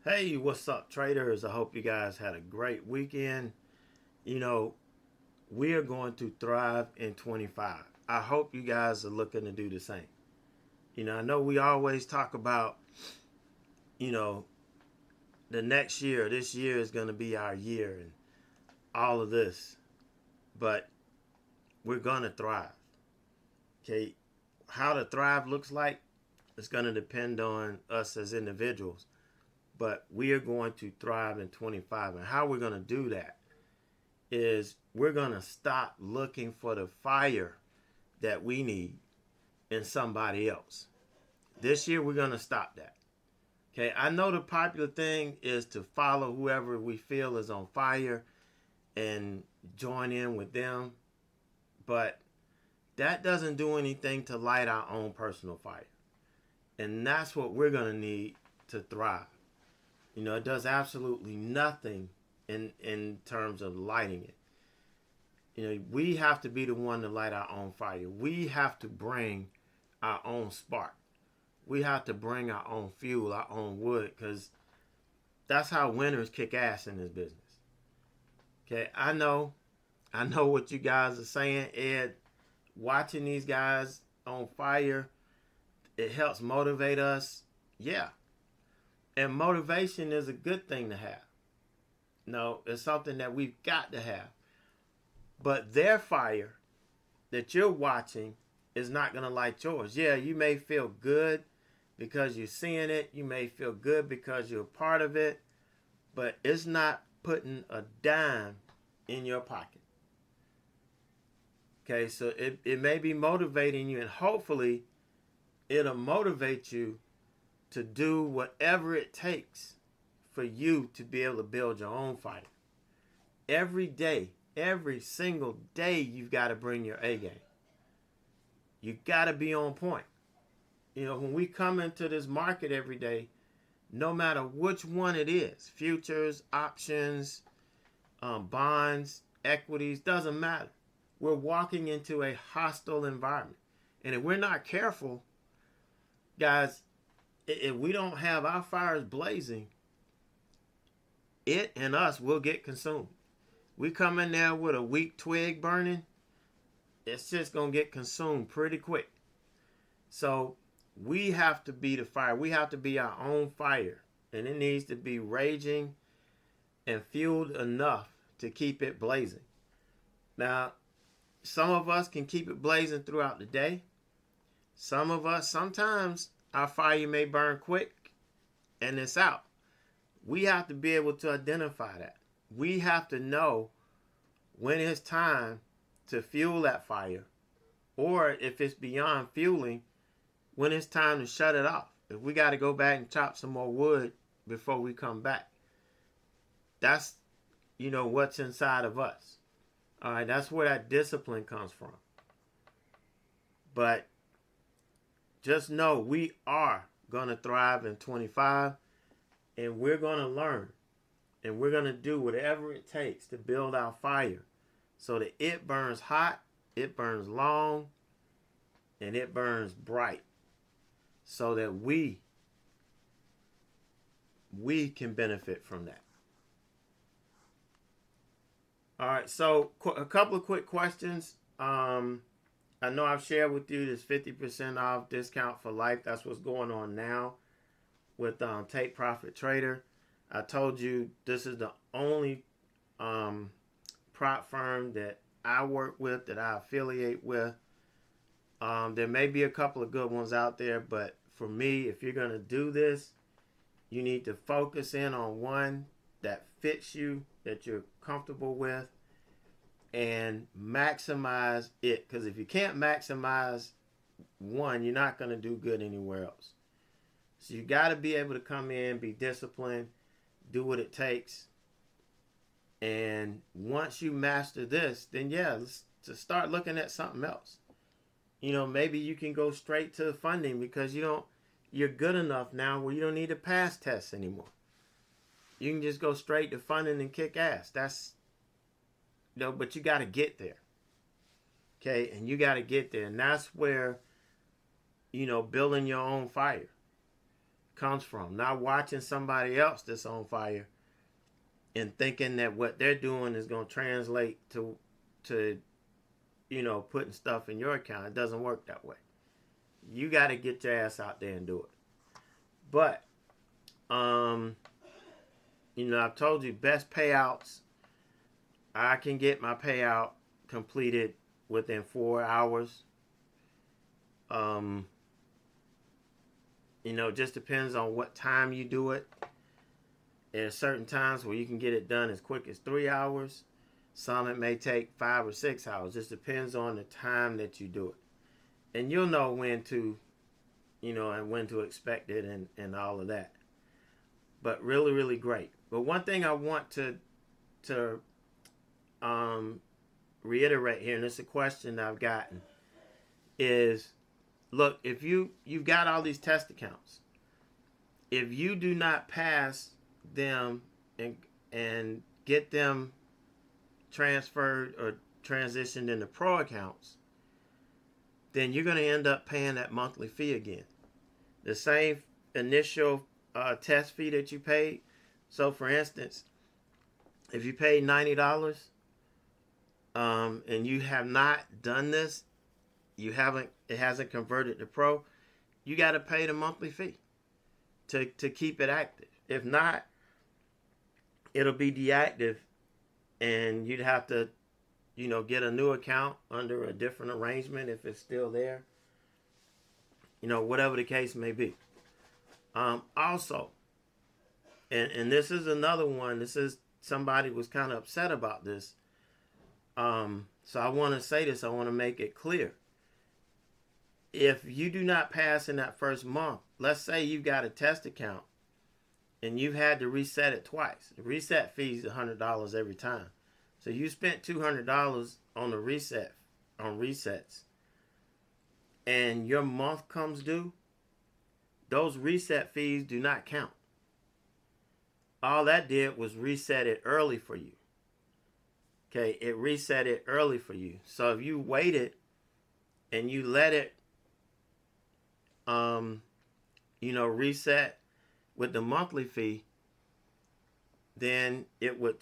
Hey, what's up, traders? I hope you guys had a great weekend. You know, we are going to thrive in 25. I hope you guys are looking to do the same. I know we always talk about, you know, the next year, this year is going to be our year and all of this, but we're going to thrive. Okay, how to thrive looks like it's going to depend on us as individuals, but we are going to thrive in 25. And how we're going to do that is we're going to stop looking for the fire that we need in somebody else. This year, we're going to stop that. Okay, I know the popular thing is to follow whoever we feel is on fire and join in with them, but that doesn't do anything to light our own personal fire. And that's what we're going to need to thrive. It does absolutely nothing in terms of lighting it. We have to be the one to light our own fire. We have to bring our own spark. We have to bring our own fuel, our own wood, because that's how winners kick ass in this business. Okay, I know what you guys are saying, Ed. Watching these guys on fire, it helps motivate us. Yeah, and motivation is a good thing to have. No, it's something that we've got to have. But their fire that you're watching is not going to light yours. Yeah, you may feel good because you're seeing it. You may feel good because you're a part of it. But it's not putting a dime in your pocket. Okay, so it may be motivating you, and hopefully it'll motivate you to do whatever it takes for you to be able to build your own fire. Every day, every single day, you've got to bring your A game. You got to be on point. When we come into this market every day, no matter which one it is, futures, options, bonds, equities, doesn't matter. We're walking into a hostile environment. And if we're not careful, guys, if we don't have our fires blazing, it and us will get consumed. We come in there with a weak twig burning, it's just going to get consumed pretty quick. So we have to be the fire. We have to be our own fire. And it needs to be raging and fueled enough to keep it blazing. Now, some of us can keep it blazing throughout the day. Some of us, sometimes our fire may burn quick and it's out. We have to be able to identify that. We have to know when it's time to fuel that fire, or if it's beyond fueling, when it's time to shut it off. If we got to go back and chop some more wood before we come back. That's, what's inside of us. All right, that's where that discipline comes from. But just know we are going to thrive in 25, and we're going to learn, and we're going to do whatever it takes to build our fire so that it burns hot, it burns long, and it burns bright, so that we can benefit from that. All right, so a couple of quick questions. I know I've shared with you this 50% off discount for life. That's what's going on now with Take Profit Trader. I told you this is the only prop firm that I work with, that I affiliate with. There may be a couple of good ones out there, but for me, if you're going to do this, you need to focus in on one that fits you, that you're comfortable with, and maximize it. Because if you can't maximize one, you're not going to do good anywhere else. So you got to be able to come in, be disciplined, do what it takes. And once you master this, then let's just start looking at something else. Maybe you can go straight to funding because you're good enough now where you don't need to pass tests anymore. You can just go straight to funding and kick ass. That's, but you got to get there. Okay, and you got to get there. And that's where, building your own fire. comes from. Not watching somebody else that's on fire and thinking that what they're doing is going to translate to putting stuff in your account. It doesn't work that way. You got to get your ass out there and do it. But I've told you best payouts. I can get my payout completed within 4 hours. Just depends on what time you do it. There are certain times where you can get it done as quick as 3 hours. Some it may take 5 or 6 hours. Just depends on the time that you do it. And you'll know when to, and when to expect it and all of that. But really, really great. But one thing I want to reiterate here, and it's a question that I've gotten, is, look, if you've got all these test accounts, if you do not pass them and get them transferred or transitioned into pro accounts, then you're going to end up paying that monthly fee again. The same initial test fee that you paid. So for instance, if you paid $90 and you have not done this, it hasn't converted to pro, you got to pay the monthly fee to keep it active. If not, it'll be deactive and you'd have to get a new account under a different arrangement if it's still there, whatever the case may be. Also, and this is another one, this is somebody was kind of upset about this. So I want to say this, I want to make it clear. If you do not pass in that first month, let's say you've got a test account and you've had to reset it twice. The reset fee is $100 every time. So you spent $200 on the resets, and your month comes due, those reset fees do not count. All that did was reset it early for you. Okay, it reset it early for you. So if you waited and you let it reset with the monthly fee, then it would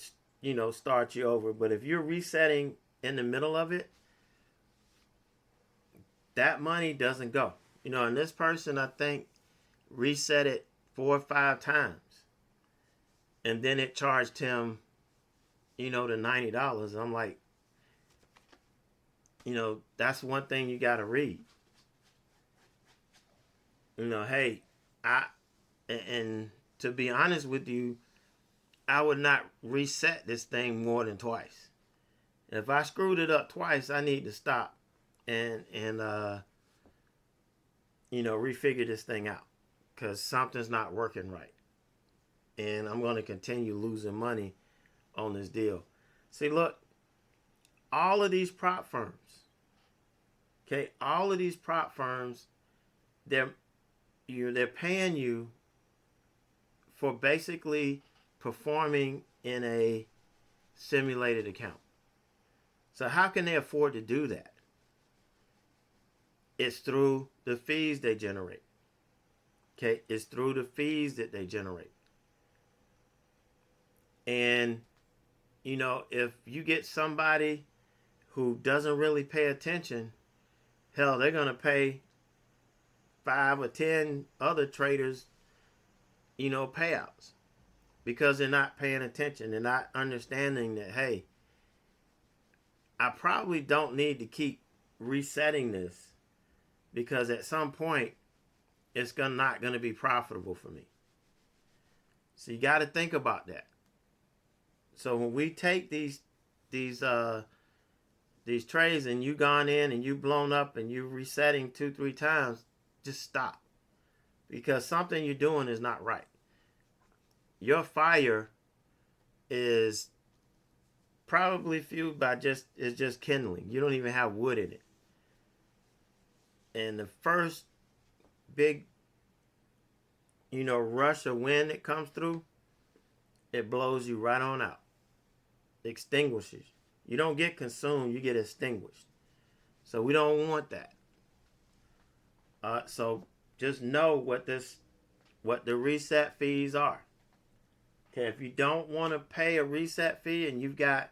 start you over. But if you're resetting in the middle of it, that money doesn't go. And this person, I think, reset it 4 or 5 times, and then it charged him the $90. I'm like, that's one thing you got to read. Hey, and to be honest with you, I would not reset this thing more than twice. If I screwed it up twice, I need to stop and refigure this thing out, because something's not working right. And I'm going to continue losing money on this deal. See, look, all of these prop firms, they're paying you for basically performing in a simulated account. So how can they afford to do that? It's through the fees they generate. It's through the fees that they generate. And, if you get somebody who doesn't really pay attention, hell, they're going to pay 5 or 10 other traders, payouts, because they're not paying attention. They're not understanding that, hey, I probably don't need to keep resetting this, because at some point it's not going to be profitable for me. So you got to think about that. So when we take these trades and you gone in and you blown up and you resetting 2-3 times, just stop, because something you're doing is not right. Your fire is probably fueled by just kindling. You don't even have wood in it. And the first big, rush of wind that comes through, it blows you right on out. Extinguishes. You don't get consumed, you get extinguished. So we don't want that. So just know what this what the reset fees are. Okay, if you don't want to pay a reset fee and you've got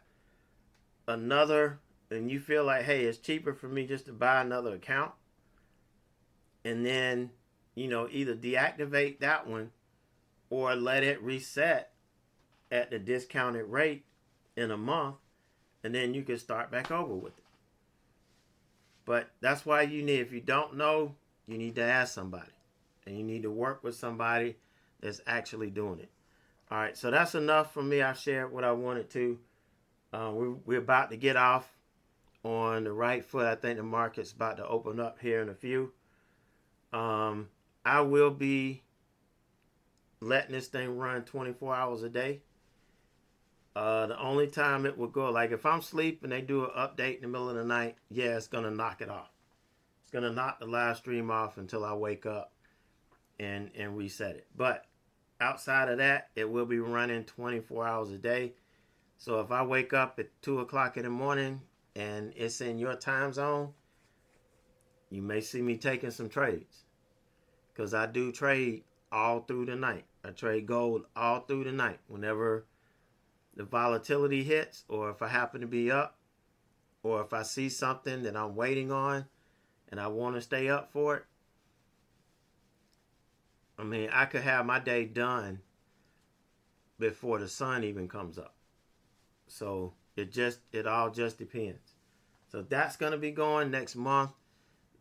another, and you feel like, hey, it's cheaper for me just to buy another account, and then, either deactivate that one or let it reset at the discounted rate in a month, and then you can start back over with it. But that's why if you don't know, you need to ask somebody, and you need to work with somebody that's actually doing it. All right, so that's enough for me. I shared what I wanted to. We're about to get off on the right foot. I think the market's about to open up here in a few. I will be letting this thing run 24 hours a day. The only time it will go, like if I'm asleep and they do an update in the middle of the night, yeah, it's going to knock it off. It's going to knock the live stream off until I wake up and reset it. But outside of that, it will be running 24 hours a day. So if I wake up at 2 o'clock in the morning and it's in your time zone, you may see me taking some trades. Because I do trade all through the night. I trade gold all through the night. Whenever the volatility hits, or if I happen to be up, or if I see something that I'm waiting on and I want to stay up for it, I could have my day done before the sun even comes up. So it all just depends. So that's going to be going next month.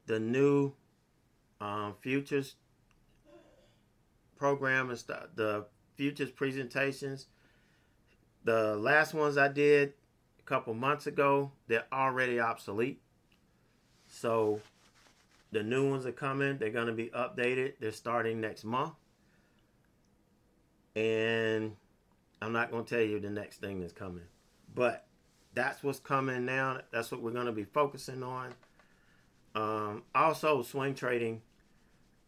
The new futures program and stuff, the futures presentations, the last ones I did a couple months ago, they're already obsolete. So the new ones are coming. They're going to be updated. They're starting next month. And I'm not going to tell you the next thing that's coming. But that's what's coming now. That's what we're going to be focusing on. Also, swing trading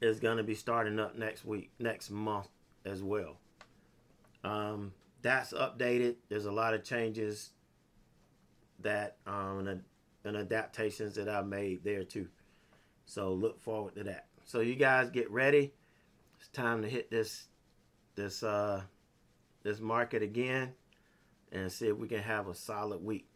is going to be starting up next month as well. That's updated. There's a lot of changes that and adaptations that I've made there too. So look forward to that. So you guys get ready. It's time to hit this market again and see if we can have a solid week.